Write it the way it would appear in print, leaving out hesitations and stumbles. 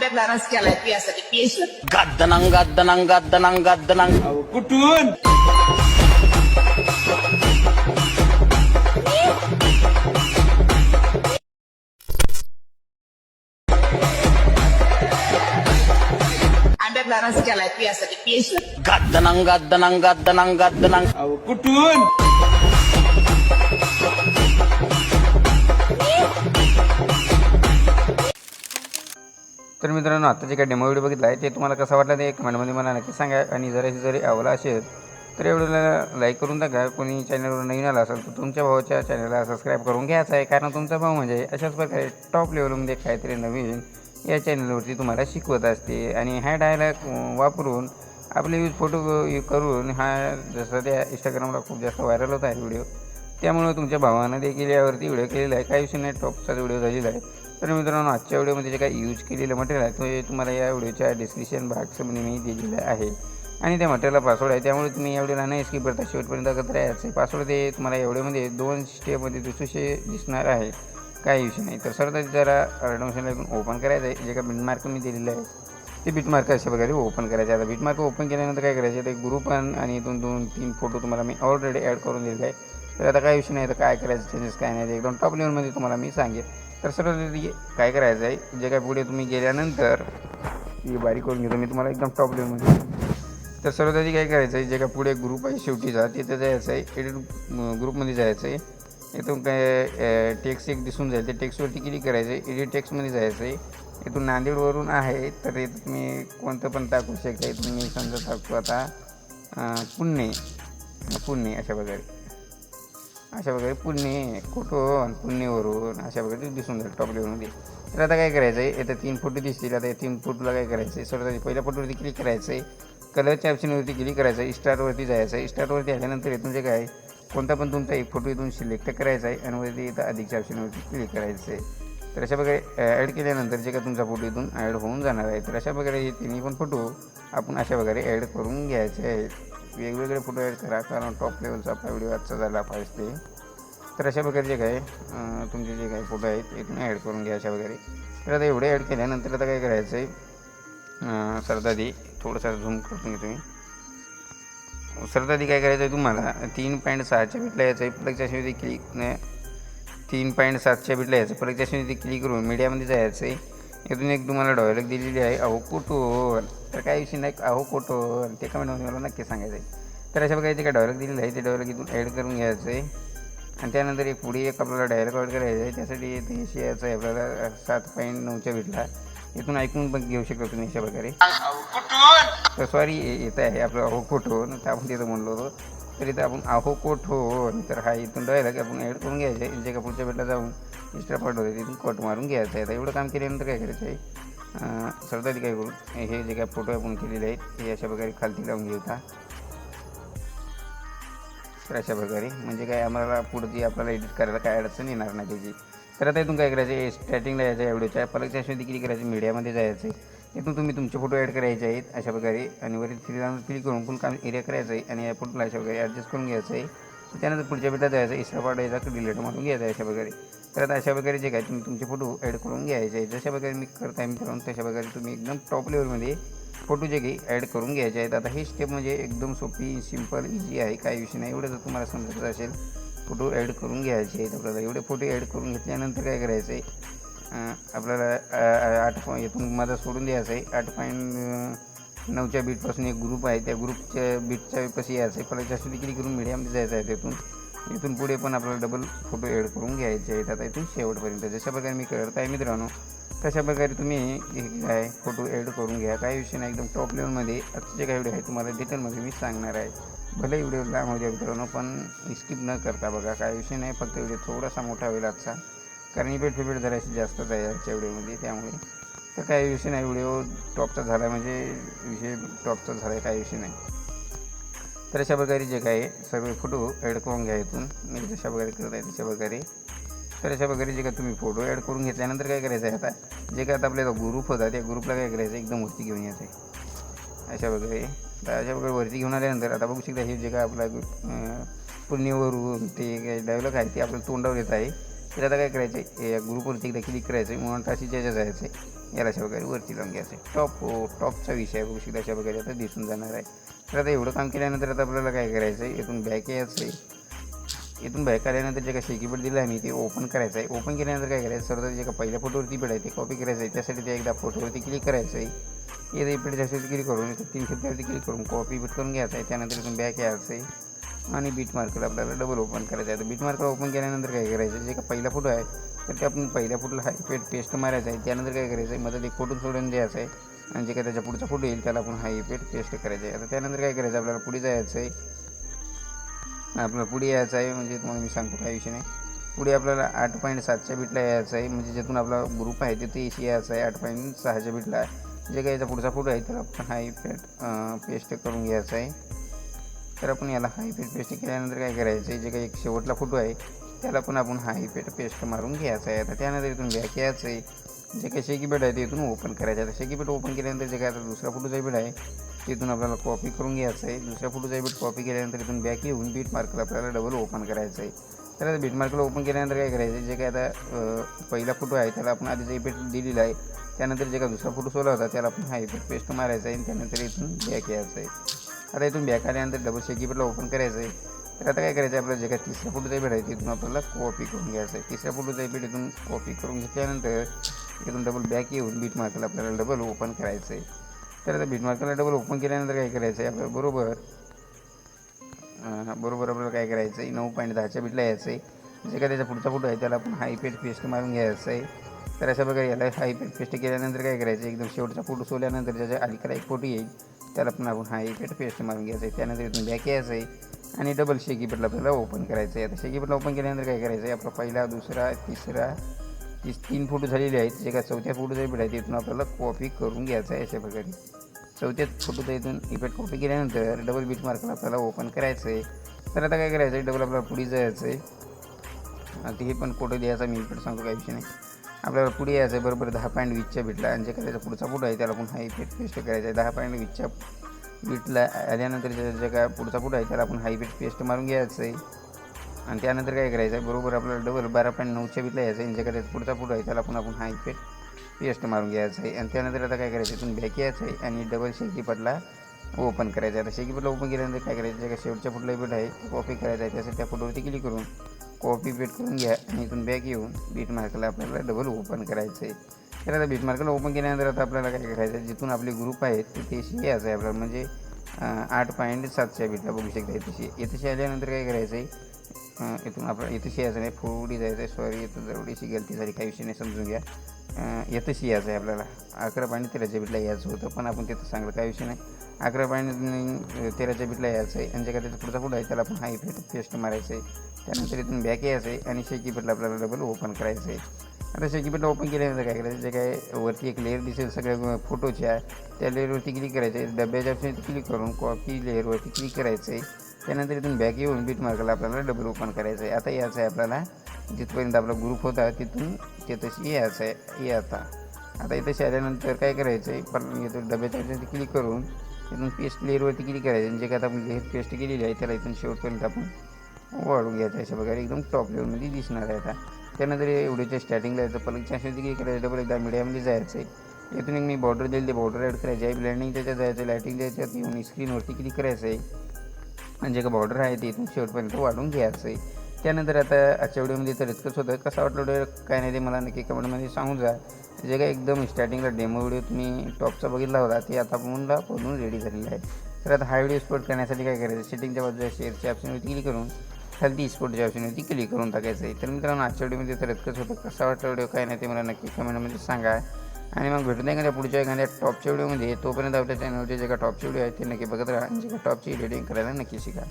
आंब्यातला रस केलाय पियासाठी पियेश गद्दनंग गद्दनंग गद्दनंग गद्दनंग कुठून आंब्यातला रस केलाय पियासाठी पियेश गद्दनंग गद्दनंग गद्दनंग गद्दनंग कुठून तर मित्रांनो, आता जे काही डेमो व्हिडिओ बघितला आहे ते तुम्हाला कसा वाटला ते कमेंटमध्ये मला नक्की सांगा. आणि जरी आवडला असेल तर व्हिडिओला लाईक करून टाका. कोणी चॅनलवर नवीन आला असेल तर तुमच्या भावाच्या चॅनलला सबस्क्राईब करून घ्यायचं आहे, कारण तुमचा भाऊ म्हणजे अशाच प्रकारे टॉप लेवलमध्ये काहीतरी नवीन या चॅनलवरती तुम्हाला शिकवत असते. आणि हा डायलॉग वापरून आपले फोटो करून हा जसं त्या इंस्टाग्रामला खूप जास्त व्हायरल होत आहे व्हिडिओ, त्यामुळे तुमच्या भावानं देखील यावरती व्हिडिओ केलेला आहे. काही विषय नाही, टॉपचाच व्हिडिओ झालेला आहे. तर मित्रांनो, आजच्या व्हिडिओमध्ये जे काही यूज केलेलं मटेरियल आहे ते तुम्हाला या व्हिडिओच्या डिस्क्रिप्शन बॉक्समध्ये मी दिलेलं आहे. आणि त्या मटेरियलला पासवर्ड आहे, त्यामुळे तुम्ही या व्हिडिओला नाही स्किप करता शेवटपर्यंत करत राहायचं. पासवर्ड ते तुम्हाला या व्हिडिओमध्ये 2 स्टेपमध्ये दुसरे दिसणार आहे, काही विषय नाही. तर सर्वात जरा ॲडमिशनला ओपन करायचं आहे. जे काही बिटमार्क मी दिलेलं आहे ते बिटमार्क अशा प्रकारे ओपन करायचं आहे. आता बिटमार्क ओपन केल्यानंतर काय करायचं, ते ग्रुप आणि 2-3 फोटो तुम्हाला मी ऑलरेडी ॲड करून दिलेले आहे. तर आता काही विषय नाही, तर काय करायचं चेंजेस काय नाही, ते एकदम टॉप लेवलमध्ये तुम्हाला मी सांगेन. तर सर्व काय करायचं आहे, जे काय पुढे तुम्ही गेल्यानंतर ही बारीक करून घेतो मी तुम्हाला एकदम टॉप लेवलमध्ये. तर सर्व त्याची काय करायचं आहे, जे काय पुढे ग्रुप आहे शेवटीचा तिथं जायचं आहे, एडिट ग्रुपमध्ये जायचं आहे. इथून काय टेक्स्ट एक दिसून जाईल, ते टेक्स्टवरती क्लिक करायचं आहे. एडिट टेक्स्टमध्ये जायचं आहे. इथून नांदेडवरून आहे तर इथं तुम्ही कोणतं पण टाकू शकता. इथून मी समजा टाकतो आता पुणे अशा प्रकारे पुणे कुठून पुणेवरून अशा प्रकारे दिसून जाईल टॉप लेवलमध्ये. तर आता काय करायचं आहे, इथं 3 फोटो दिसतील. आता या 3 फोटोला काय करायचं आहे, सर्वात पहिल्या फोटोवरती क्लिक करायचं आहे. कलरच्या ऑप्शनवरती क्लिक करायचं आहे. स्टार्टवरती जायचं आहे. स्टार्टवरती आल्यानंतर इथून जे काय कोणता पण तुमचा एक फोटो इथून सिलेक्ट करायचा आहे आणि वरती इथं अधिकच्या ऑप्शनवरती क्लिक करायचं आहे. तर अशा प्रकारे ॲड केल्यानंतर जे काय तुमचा फोटो इथून ॲड होऊन जाणार आहे. तर अशा प्रकारे हे तिन्ही पण फोटो आपण अशा प्रकारे ॲड करून घ्यायचे आहेत. वेगवेगळे फोटो ॲड करा, कारण टॉप लेवलचा आपला व्हिडिओ आजचा झाला पाहिजे. तर अशा प्रकारे जे काय तुमचे जे काही फोटो आहेत इथून ॲड करून घ्या अशा प्रकारे. तर आता एवढे ॲड केल्यानंतर आता काय करायचं आहे, सरदादी थोडंसं झूम करून घेतो मी. सरदादी काय करायचं आहे, तुम्हाला 3.6च्या बिटला यायचं आहे. प्लगच्या शिवाय क्लिक 3.7च्या बिटला यायचं. प्लगच्या शिवाय क्लिक करून मीडियामध्ये जायचं आहे. इथून एक तुम्हाला डायलॉग दिलेली आहे, अहो कुठून. तर काही विषय नाही, अहो कुठून ते कमेंटमध्ये मला नक्की सांगायचं आहे. तर अशा प्रकारे जे काय डायलॉग दिलेलं आहे ते डायलॉग इथून ॲड करून घ्यायचं आहे. आणि त्यानंतर एक पुढे एक आपल्याला डायलॉग ॲड करायचं आहे. त्यासाठी इथे यायचं आहे आपल्याला 7.9च्या बिटला. इथून ऐकून पण घेऊ शकतो तुम्ही अशा प्रकारे. तर सॉरी येतं आहे आपलं अहो कुठून, तर आपण तिथं म्हणलो होतो. तर इथं आपण अहो कुठून, तर हा इथून डायलॉग आपण ॲड करून घ्यायचं आहे. जे का पुढच्या बिटला जाऊन एक्स्ट्रा पार्ट होते तिथून कट मारून घ्यायचं आहे. आता एवढं काम केल्यानंतर काय करायचं आहे, सरदारी काय करून हे जे काय फोटो आपण केलेले आहेत हे अशा प्रकारे खालती लावून घेऊता. तर अशा प्रकारे म्हणजे काय आम्हाला पुढची आपल्याला एडिट करायला काय अडचण येणार नाही त्याची. तर आता इथून काय करायचं आहे, स्टार्टिंगला यायचं आहे व्हिडिओच्या पलकच्या अशी क्लिक करायचं, मीडियामध्ये जायचं आहे. इथून तुम्ही तुमचे फोटो ॲड करायचे आहेत अशा प्रकारे. आणि वरील क्लिक करून फुल काम एरिया करायचं आहे आणि या फोटोला अशा प्रकारे ॲडजस्ट करून घ्यायचं आहे. त्यानंतर पुढच्या बिटात जायचं, एक्स्ट्रा पार्ट यायचा डिलीट मारून घ्यायचा आहे अशा प्रकारे. तर आता अशा प्रकारे जे काय तुम्ही तुमचे फोटो ॲड करून घ्यायचे आहे. जशा प्रकारे मी करता मित्रांनो तशा प्रकारे तुम्ही एकदम टॉप लेवलमध्ये फोटो जे काही ॲड करून घ्यायचे आहेत. आता ही स्टेप म्हणजे एकदम सोपी, सिम्पल, इझी आहे, काही विषय नाही. एवढं जर तुम्हाला समजत असेल फोटो ॲड करून घ्यायचे आहेत आपल्याला. एवढे फोटो ॲड करून घेतल्यानंतर काय करायचं आहे, आपल्याला 8 इथून माझा सोडून द्यायचं आहे. 8.9च्या बीटपासून एक ग्रुप आहे, त्या ग्रुपच्या बीटच्या पाशी यायचं आहे. परत जास्त क्लिक करून मीडियामध्ये जायचं आहे. इथून पुढे पण आपल्याला डबल फोटो ॲड करून घ्यायचे आहेत. आता इथून शेवटपर्यंत जशा प्रकारे मी करत आहे मित्रांनो तशा प्रकारे तुम्ही काय फोटो ॲड करून घ्या, काही विषय नाही. एकदम टॉप लेवलमध्ये आजचे काही व्हिडिओ आहे तुम्हाला डिटेलमध्ये मी सांगणार आहे. भले व्हिडिओ लांब होऊ द्या मित्रांनो, पण स्किप न करता बघा, काही विषय नाही. फक्त व्हिडिओ थोडासा मोठा होईल आजचा, कारण इफेक्ट जराशी जास्तच आहे आजच्या व्हिडिओमध्ये, त्यामुळे. तर काही विषय नाही, व्हिडिओ टॉपचा झाला आहे म्हणजे विषय टॉपचा झाला आहे, काही विषय नाही. तर अशा प्रकारे जे काय सर्व फोटो ॲड करून घ्या इथून मी जशा प्रकारे करत आहे तशा प्रकारे. तर अशा प्रकारे जे काय तुम्ही फोटो ॲड करून घेतल्यानंतर काय करायचं आहे, आता जे काय आता आपल्याला ग्रुप होता त्या ग्रुपला काय करायचं आहे, एकदम वरती घेऊन यायचं आहे अशा प्रकारे. तर अशा प्रकारे वरती घेऊन आल्यानंतर आता बघू शकता हे जे काय आपला पुणेवरून ते काय डायलॉग आहे ते आपल्याला तोंडावर येत आहे. तर आता काय करायचं आहे, या ग्रुपवरती एकदा क्लिक करायचं आहे, म्हणून अशी ज्याच्या जायचं आहे याला अशा प्रकारे वरती लावून घ्यायचं आहे. टॉपचा विषय बघू शकता अशा प्रकारे आता दिसून जाणार आहे. तर आता एवढं काम केल्यानंतर आता आपल्याला काय करायचं आहे, इथून बॅक यायचं आहे. इथून बॅक आल्यानंतर जे काही कीबोर्ड दिलं आहे मी ते ओपन करायचं आहे. ओपन केल्यानंतर काय करायचं, सर्व जे का पहिल्या फोटोवरती बेड आहे ते कॉपी करायचं आहे. त्यासाठी ते एकदा फोटोवरती क्लिक करायचं आहे. इथे इकडे जास्त क्लिक करून इथं 3 शब्दावरती क्लिक करून कॉपी बीट करून घ्यायचं आहे. त्यानंतर इथून बॅक यायचं आहे आणि बीट मार्कला आपल्याला डबल ओपन करायचं आहे. तर बीट मार्कला ओपन केल्यानंतर काय करायचं, जे का पहिला फोटो आहे तर ते आपण पहिल्या फोटोला हाय पेस्ट मारायचं आहे. त्यानंतर काय करायचं आहे, मध्ये एक फोटो सोडून द्यायचं आहे आणि जे काय त्याच्या पुढचा फोटो येईल त्याला आपण हाय पेस्ट करायचं आहे. आता त्यानंतर काय करायचं, आपल्याला पुढे जायचं आहे. आपल्याला पुढे यायचं आहे, म्हणजे तुम्हाला मी सांगतो काही विषय नाही. पुढे आपल्याला 8.7च्या बिटला यायचं आहे, म्हणजे ज्यातून आपला ग्रुप आहे तिथे यायचं आहे 8.6च्या बिटला. जे काही याचा पुढचा फोटो आहे त्याला आपण हाय पेस्ट करून घ्यायचं आहे. तर आपण याला हाय पेस्ट केल्यानंतर काय करायचं आहे, जे काही एक शेवटला फोटो आहे त्याला पण आपण हाय पेस्ट मारून घ्यायचं आहे. आता त्यानंतर इथून बॅक यायचं आहे. जे काही शेकी बेड आहे ते इथून ओपन करायचं आहे. शेकी बेड ओपन केल्यानंतर जे काय आता दुसरा फोटोचा बेड आहे तिथून आपल्याला कॉपी करून घ्यायचं आहे. दुसऱ्या फोटोचा बीट कॉपी केल्यानंतर इथून बॅक येऊन बीट मार्कला आपल्याला डबल ओपन करायचं आहे. तर आता बीट मार्कला ओपन केल्यानंतर काय करायचं, जे काय आता पहिला फोटो आहे त्याला आपण आधीचा इफेक्ट दिलेला आहे. त्यानंतर जे काय दुसरा फोटो सोडला होता त्याला आपण हा इफेक्ट पेस्ट मारायचा आहे आणि त्यानंतर इथून बॅक यायचं आहे. आता इथून बॅक आल्यानंतर डबल शेकी बेडला ओपन करायचं आहे. तर आता काय करायचं, आपल्याला जे काय तिसऱ्या फोटोचा इफेक्ट आहे तिथून आपल्याला कॉपी करून घ्यायचं आहे. तिसऱ्या फोटोचा इफेक्ट इथून कॉपी करून घेतल्यानंतर इथून डबल बॅक येऊन बीट मार्कला आपल्याला डबल ओपन करायचं आहे. तर आता बीट मार्कला डबल ओपन केल्यानंतर काय करायचं आहे, आपल्याला बरोबर आपल्याला काय करायचं आहे, 9.10च्या बिटला यायचं आहे. जे काय त्याचा पुढचा फोटो आहे त्याला आपण हाय पेस्ट मारून घ्यायचं आहे. तर अशा प्रकारे याला हाय पेस्ट केल्यानंतर काय करायचं, एकदम शेवटचा फोटो सोडल्यानंतर ज्याच्या अलीकडे एक फोटो येईल त्याला पण आपण हाय पेस्ट मारून घ्यायचं आहे. त्यानंतर इथून बॅक यायचं आहे आणि डबल शेकी बेडला आपल्याला ओपन करायचं आहे. आता शेकी बेडला ओपन केल्यानंतर काय करायचं आहे, आपला पहिला दुसरा तिसरा 3 फोटो झालेले आहेत. जे काय चौथ्या फोटोचा इफेक्ट आहे तिथून आपल्याला कॉपी करून घ्यायचं आहे. अशा प्रकारे चौथ्या फोटोचा इथून इफेक्ट कॉपी केल्यानंतर डबल बीट मार्कला आपल्याला ओपन करायचं आहे. तर आता काय करायचं आहे, डबल आपल्याला पुढे जायचं आहे. आता हे पण फोटो द्यायचा मी इफेक्ट सांगतो काही विषय नाही. आपल्याला पुढे यायचं आहे बरोबर 10.20च्या बीटला आणि जे काय त्याचा पुढचा फोटो आहे त्याला आपण हा इफेक्ट पेस्ट करायचा आहे. 10.20च्या बीटला आल्यानंतर जे काय पुढचा फोटो आहे त्याला आपण हा इफेक्ट पेस्ट मारून घ्यायचं आहे आणि त्यानंतर काय करायचं आहे, बरोबर आपल्याला डबल 12.9च्या बीटला यायचं आहे आणि जे काय त्याचा पुढचा फोटो आहे त्याला पण आपण हा इफेक्ट पेस्ट मारून घ्यायचं आहे. आणि त्यानंतर आता काय करायचं, इथून बॅक यायचं आहे आणि डबल शेकी पडला ओपन करायचं आहे. आता शेकी पडला ओपन केल्यानंतर काय करायचं, जे काय शेवटच्या फोटोला इफेक्ट आहे कॉपी करायचा आहे. त्यासाठी त्या फोटोवरती क्लिक करून कॉपी पेस्ट करून घ्या आणि इथून बॅक येऊन बीट मार्कला आपल्याला डबल ओपन करायचं आहे. तर आता बीट मार्कला ओपन केल्यानंतर आता आपल्याला काय करायचं आहे, जिथून आपले ग्रुप आहेत तिथे यायचं आहे आपल्याला, म्हणजे 8.7च्या बीटला बघू शकता इथेशी आल्यानंतर काय करायचं आहे, इथून आपल्याला इथेशी यायचं नाही, पुढे जायचं आहे. सॉरी इथं जवळीशी गलती झाली, काही विषय नाही, समजून घ्या. इथेशी यायचं आहे आपल्याला 11.13च्या बीटला यायचं होतं, पण आपण तिथं सांगलं काही विषय नाही. 11.13च्या बीटला यायचं आहे आणि जे काय त्याचा पुढचा फोटो आहे त्याला आपण हा इफेक्ट पेस्ट मारायचं आहे. त्यानंतर इथून बॅक यायचं आहे आणि शेकी बेडला आपल्याला डबल ओपन करायचं आहे. आता शेकी बेडला ओपन केल्यानंतर काय करायचं, जे काय वरती एक लेअर दिसेल सगळ्या फोटोच्या, त्या लेअरवरती क्लिक करायचं आहे. डब्याच्या ऑप्शनवरती क्लिक करून कॉपी लेअरवरती क्लिक करायचं आहे. त्यानंतर इथून बॅक येऊन बीट मार्कला आपल्याला डबल ओपन करायचं आहे. आता यायचं आहे आपल्याला जिथपर्यंत आपला ग्रुप होता तिथून ते तशी यायचं आहे. आता इथं आल्यानंतर काय करायचं आहे, पण इथं डब्याच्या ऑप्शनवरती क्लिक करून इथून पेस्ट लेअरवरती क्लिक करायचं. जे काय आता आपण लेअर पेस्ट केलेली आहे त्याला इथून शेवटपर्यंत आपण वाढून घ्यायचं अशा प्रकारे एकदम टॉप लेवलमध्ये दिसणार आहे. आता त्यानंतर एवढ्याच्या स्टार्टिंगला यायचं, पलकच्या ऑप्शनवरती क्लिक करायचं, डबल एकदा मीडियामध्ये जायचं आहे. इथून एक मी बॉर्डर दिली, ते बॉर्डर ॲड करायची आहे. ब्लँडिंग त्याच्यात जायचं, लायटिंग द्यायचं, येऊन स्क्रीनवरती क्लिक करायचं आहे आणि जे का बॉर्डर आहे ते इथून शेवटपर्यंत वाढून घ्यायचं आहे. त्यानंतर आता आजच्या व्हिडिओमध्ये तर इतकंच होतं. कसा वाटलं व्हिडिओ काय नाही ते मला नक्की कमेंटमध्ये सांगून जा. जे काय एकदम स्टार्टिंगला डेमो व्हिडिओ तुम्ही टॉपचा बघितला होता ते आता बनवून रेडी झालेला आहे. तर आता हा व्हिडिओ एक्सपोर्ट करण्यासाठी काय करायचं, सेटिंगच्या बाजूला शेअरच्या ऑप्शनवरती क्लिक करून खाली एक्सपोर्टच्या ऑप्शनवरती क्लिक करून टाकायचं आहे. तर मित्रांनो आजच्या व्हिडिओमध्ये तर इतकंच होतं. कसा वाटलं व्हिडिओ काय नाही ते मला नक्की कमेंटमध्ये सांगा आणि मग भेटून एखाद्या पुढच्या एखाद्या टॉपच्या व्हिडिओमध्ये. तोपर्यंत आपल्या चॅनलवरचे जे का टॉपचे व्हिडिओ आहेत ते नक्की बघत राहा आणि जे का टॉपची एडिटिंग करायला नक्की शिका.